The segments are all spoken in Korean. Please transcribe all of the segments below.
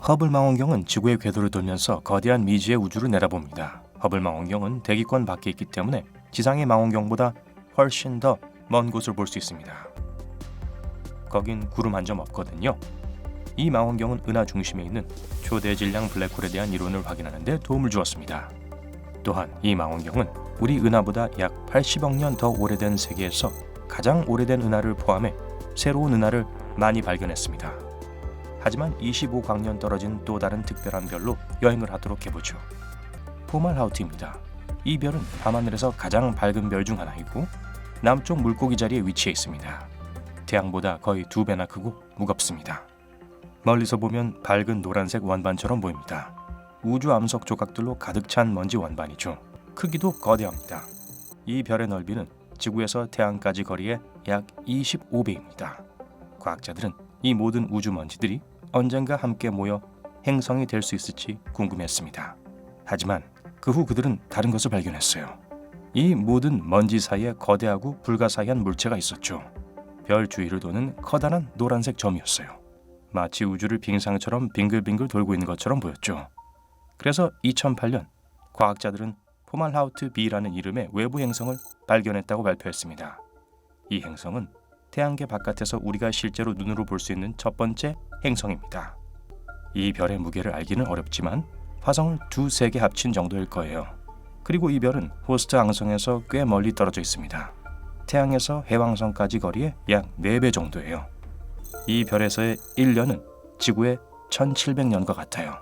허블 망원경은 지구의 궤도를 돌면서 거대한 미지의 우주를 내다봅니다. 허블 망원경은 대기권 밖에 있기 때문에 지상의 망원경보다 훨씬 더 먼 곳을 볼 수 있습니다. 거긴 구름 한 점 없거든요. 이 망원경은 은하 중심에 있는 초대질량 블랙홀에 대한 이론을 확인하는 데 도움을 주었습니다. 또한 이 망원경은 우리 은하보다 약 80억 년 더 오래된 세계에서 가장 오래된 은하를 포함해 새로운 은하를 많이 발견했습니다. 하지만 25광년 떨어진 또 다른 특별한 별로 여행을 하도록 해보죠. 포말하우트입니다. 이 별은 밤하늘에서 가장 밝은 별 중 하나이고 남쪽 물고기 자리에 위치해 있습니다. 태양보다 거의 2배나 크고 무겁습니다. 멀리서 보면 밝은 노란색 원반처럼 보입니다. 우주 암석 조각들로 가득 찬 먼지 원반이죠. 크기도 거대합니다. 이 별의 넓이는 지구에서 태양까지 거리의 약 25배입니다. 과학자들은 이 모든 우주 먼지들이 언젠가 함께 모여 행성이 될 수 있을지 궁금했습니다. 하지만 그 후 그들은 다른 것을 발견했어요. 이 모든 먼지 사이에 거대하고 불가사의한 물체가 있었죠. 별 주위를 도는 커다란 노란색 점이었어요. 마치 우주를 빙상처럼 빙글빙글 돌고 있는 것처럼 보였죠. 그래서 2008년 과학자들은 포말하우트 B라는 이름의 외부 행성을 발견했다고 발표했습니다. 이 행성은 태양계 바깥에서 우리가 실제로 눈으로 볼 수 있는 첫 번째 행성입니다. 이 별의 무게를 알기는 어렵지만 화성을 2-3개 합친 정도일 거예요. 그리고 이 별은 호스트 항성에서 꽤 멀리 떨어져 있습니다. 태양에서 해왕성까지 거리의 약 4배 정도예요. 이 별에서의 1년은 지구의 1700년과 같아요.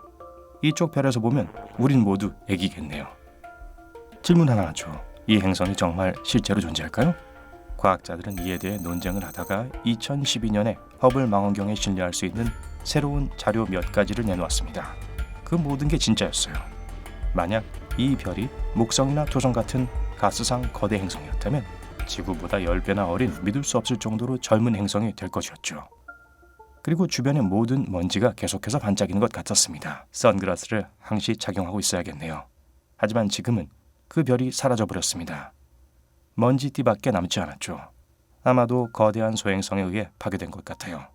이쪽 별에서 보면 우린 모두 애기겠네요. 질문 하나 하죠. 이 행성이 정말 실제로 존재할까요? 과학자들은 이에 대해 논쟁을 하다가 2012년에 허블 망원경에 신뢰할 수 있는 새로운 자료 몇 가지를 내놓았습니다. 그 모든 게 진짜였어요. 만약 이 별이 목성이나 토성 같은 가스상 거대 행성이었다면 지구보다 10배나 어린 믿을 수 없을 정도로 젊은 행성이 될 것이었죠. 그리고 주변의 모든 먼지가 계속해서 반짝이는 것 같았습니다. 선글라스를 항시 착용하고 있어야겠네요. 하지만 지금은 그 별이 사라져버렸습니다. 먼지띠밖에 남지 않았죠. 아마도 거대한 소행성에 의해 파괴된 것 같아요.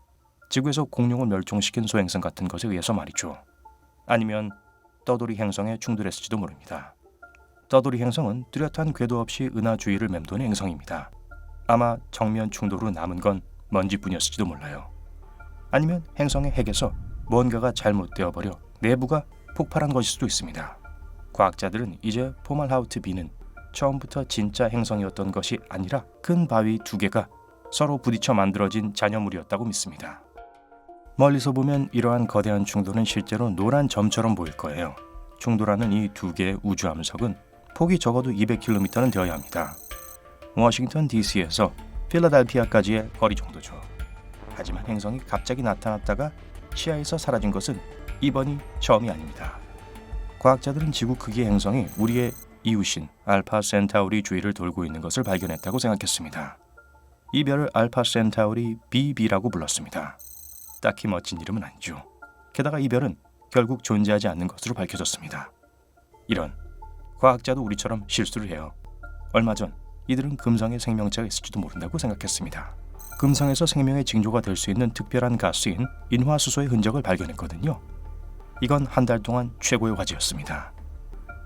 지구에서 공룡을 멸종시킨 소행성 같은 것에 의해서 말이죠. 아니면 떠돌이 행성에 충돌했을지도 모릅니다. 떠돌이 행성은 뚜렷한 궤도 없이 은하 주위를 맴도는 행성입니다. 아마 정면 충돌으로 남은 건 먼지뿐이었을지도 몰라요. 아니면 행성의 핵에서 뭔가가 잘못되어 버려 내부가 폭발한 것일 수도 있습니다. 과학자들은 이제 포말하우트 B는 처음부터 진짜 행성이었던 것이 아니라 큰 바위 2개가 서로 부딪혀 만들어진 잔여물이었다고 믿습니다. 멀리서 보면 이러한 거대한 충돌은 실제로 노란 점처럼 보일 거예요. 충돌하는 이 2개의 우주 암석은 폭이 적어도 200km는 되어야 합니다. 워싱턴 DC에서 필라델피아까지의 거리 정도죠. 하지만 행성이 갑자기 나타났다가 시야에서 사라진 것은 이번이 처음이 아닙니다. 과학자들은 지구 크기의 행성이 우리의 이웃인 알파 센타우리 주위를 돌고 있는 것을 발견했다고 생각했습니다. 이 별을 알파 센타우리 BB라고 불렀습니다. 딱히 멋진 이름은 아니죠. 게다가 이 별은 결국 존재하지 않는 것으로 밝혀졌습니다. 이런, 과학자도 우리처럼 실수를 해요. 얼마 전 이들은 금성에 생명체가 있을지도 모른다고 생각했습니다. 금성에서 생명의 징조가 될 수 있는 특별한 가스인 인화수소의 흔적을 발견했거든요. 이건 한 달 동안 최고의 화제였습니다.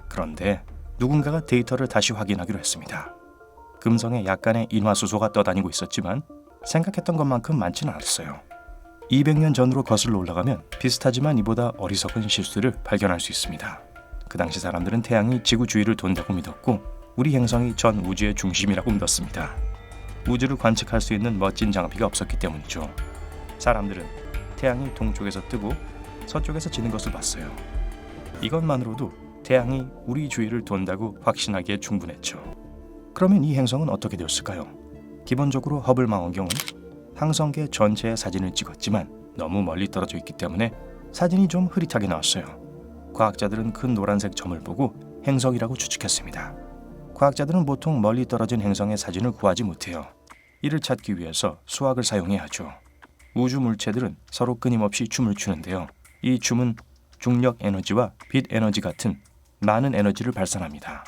그런데 누군가가 데이터를 다시 확인하기로 했습니다. 금성에 약간의 인화수소가 떠다니고 있었지만 생각했던 것만큼 많지는 않았어요. 200년 전으로 거슬러 올라가면 비슷하지만 이보다 어리석은 실수를 발견할 수 있습니다. 그 당시 사람들은 태양이 지구 주위를 돈다고 믿었고 우리 행성이 전 우주의 중심이라고 믿었습니다. 우주를 관측할 수 있는 멋진 장비가 없었기 때문이죠. 사람들은 태양이 동쪽에서 뜨고 서쪽에서 지는 것을 봤어요. 이것만으로도 태양이 우리 주위를 돈다고 확신하기에 충분했죠. 그러면 이 행성은 어떻게 되었을까요? 기본적으로 허블 망원경은 항성계 전체의 사진을 찍었지만 너무 멀리 떨어져 있기 때문에 사진이 좀 흐릿하게 나왔어요. 과학자들은 큰 노란색 점을 보고 행성이라고 추측했습니다. 과학자들은 보통 멀리 떨어진 행성의 사진을 구하지 못해요. 이를 찾기 위해서 수학을 사용해야 하죠. 우주 물체들은 서로 끊임없이 춤을 추는데요. 이 춤은 중력 에너지와 빛 에너지 같은 많은 에너지를 발산합니다.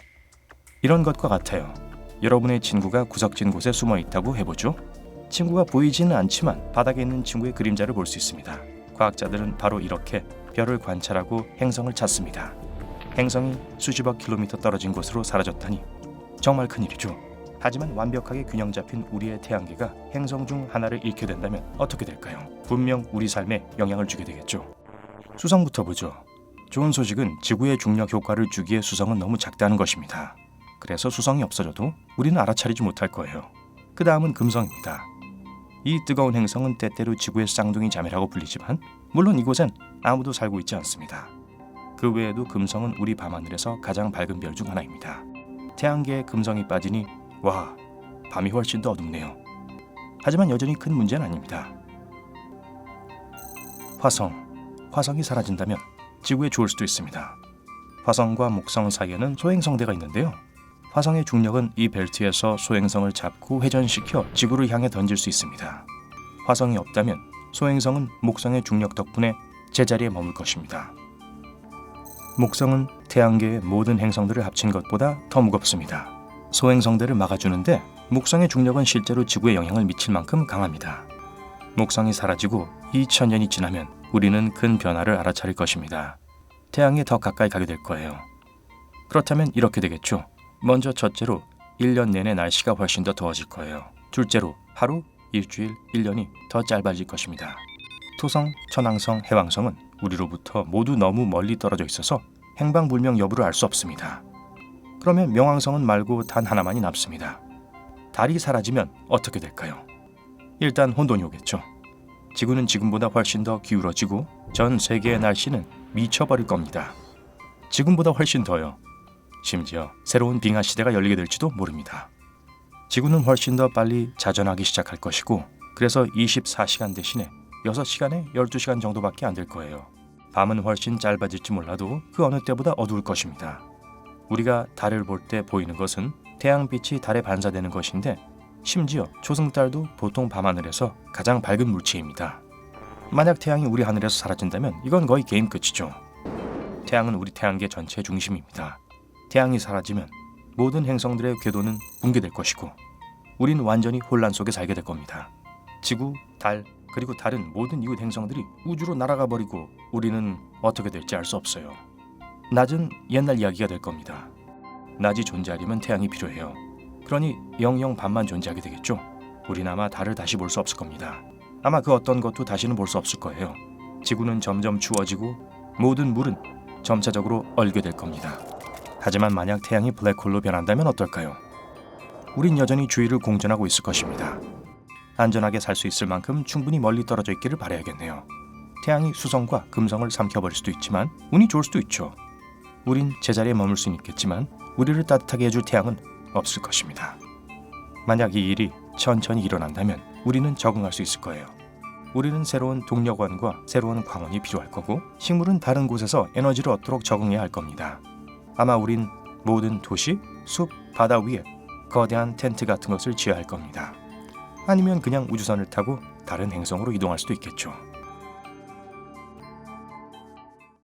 이런 것과 같아요. 여러분의 친구가 구석진 곳에 숨어 있다고 해보죠. 친구가 보이지는 않지만 바닥에 있는 친구의 그림자를 볼 수 있습니다. 과학자들은 바로 이렇게 별을 관찰하고 행성을 찾습니다. 행성이 수십억 킬로미터 떨어진 곳으로 사라졌다니 정말 큰일이죠. 하지만 완벽하게 균형 잡힌 우리의 태양계가 행성 중 하나를 잃게 된다면 어떻게 될까요? 분명 우리 삶에 영향을 주게 되겠죠. 수성부터 보죠. 좋은 소식은 지구의 중력 효과를 주기에 수성은 너무 작다는 것입니다. 그래서 수성이 없어져도 우리는 알아차리지 못할 거예요. 그 다음은 금성입니다. 이 뜨거운 행성은 때때로 지구의 쌍둥이 자매라고 불리지만 물론 이곳엔 아무도 살고 있지 않습니다. 그 외에도 금성은 우리 밤하늘에서 가장 밝은 별 중 하나입니다. 태양계에 금성이 빠지니 와, 밤이 훨씬 더 어둡네요. 하지만 여전히 큰 문제는 아닙니다. 화성이 사라진다면 지구에 좋을 수도 있습니다. 화성과 목성 사이에는 소행성대가 있는데요. 화성의 중력은 이 벨트에서 소행성을 잡고 회전시켜 지구를 향해 던질 수 있습니다. 화성이 없다면 소행성은 목성의 중력 덕분에 제자리에 머물 것입니다. 목성은 태양계의 모든 행성들을 합친 것보다 더 무겁습니다. 소행성대를 막아주는데 목성의 중력은 실제로 지구에 영향을 미칠 만큼 강합니다. 목성이 사라지고 2000년이 지나면 우리는 큰 변화를 알아차릴 것입니다. 태양에 더 가까이 가게 될 거예요. 그렇다면 이렇게 되겠죠. 먼저 첫째로 1년 내내 날씨가 훨씬 더 더워질 거예요. 둘째로 하루, 일주일, 1년이 더 짧아질 것입니다. 토성, 천왕성, 해왕성은 우리로부터 모두 너무 멀리 떨어져 있어서 행방불명 여부를 알 수 없습니다. 그러면 명왕성은 말고 단 하나만이 남습니다. 달이 사라지면 어떻게 될까요? 일단 혼돈이 오겠죠. 지구는 지금보다 훨씬 더 기울어지고 전 세계의 날씨는 미쳐버릴 겁니다. 지금보다 훨씬 더요. 심지어 새로운 빙하 시대가 열리게 될지도 모릅니다. 지구는 훨씬 더 빨리 자전하기 시작할 것이고 그래서 24시간 대신에 6시간에 12시간 정도밖에 안 될 거예요. 밤은 훨씬 짧아질지 몰라도 그 어느 때보다 어두울 것입니다. 우리가 달을 볼 때 보이는 것은 태양빛이 달에 반사되는 것인데 심지어 초승달도 보통 밤하늘에서 가장 밝은 물체입니다. 만약 태양이 우리 하늘에서 사라진다면 이건 거의 게임 끝이죠. 태양은 우리 태양계 전체의 중심입니다. 태양이 사라지면 모든 행성들의 궤도는 붕괴될 것이고 우린 완전히 혼란 속에 살게 될 겁니다. 지구, 달, 그리고 다른 모든 이웃 행성들이 우주로 날아가 버리고 우리는 어떻게 될지 알 수 없어요. 낮은 옛날 이야기가 될 겁니다. 낮이 존재하려면 태양이 필요해요. 그러니 영영 밤만 존재하게 되겠죠. 우린 아마 달을 다시 볼 수 없을 겁니다. 아마 그 어떤 것도 다시는 볼 수 없을 거예요. 지구는 점점 추워지고 모든 물은 점차적으로 얼게 될 겁니다. 하지만 만약 태양이 블랙홀로 변한다면 어떨까요? 우린 여전히 주위를 공전하고 있을 것입니다. 안전하게 살 수 있을 만큼 충분히 멀리 떨어져 있기를 바라야겠네요. 태양이 수성과 금성을 삼켜버릴 수도 있지만 운이 좋을 수도 있죠. 우린 제자리에 머물 수는 있겠지만 우리를 따뜻하게 해줄 태양은 없을 것입니다. 만약 이 일이 천천히 일어난다면 우리는 적응할 수 있을 거예요. 우리는 새로운 동력원과 새로운 광원이 필요할 거고 식물은 다른 곳에서 에너지를 얻도록 적응해야 할 겁니다. 아마 우린 모든 도시, 숲, 바다 위에 거대한 텐트 같은 것을 지어야 할 겁니다. 아니면 그냥 우주선을 타고 다른 행성으로 이동할 수도 있겠죠.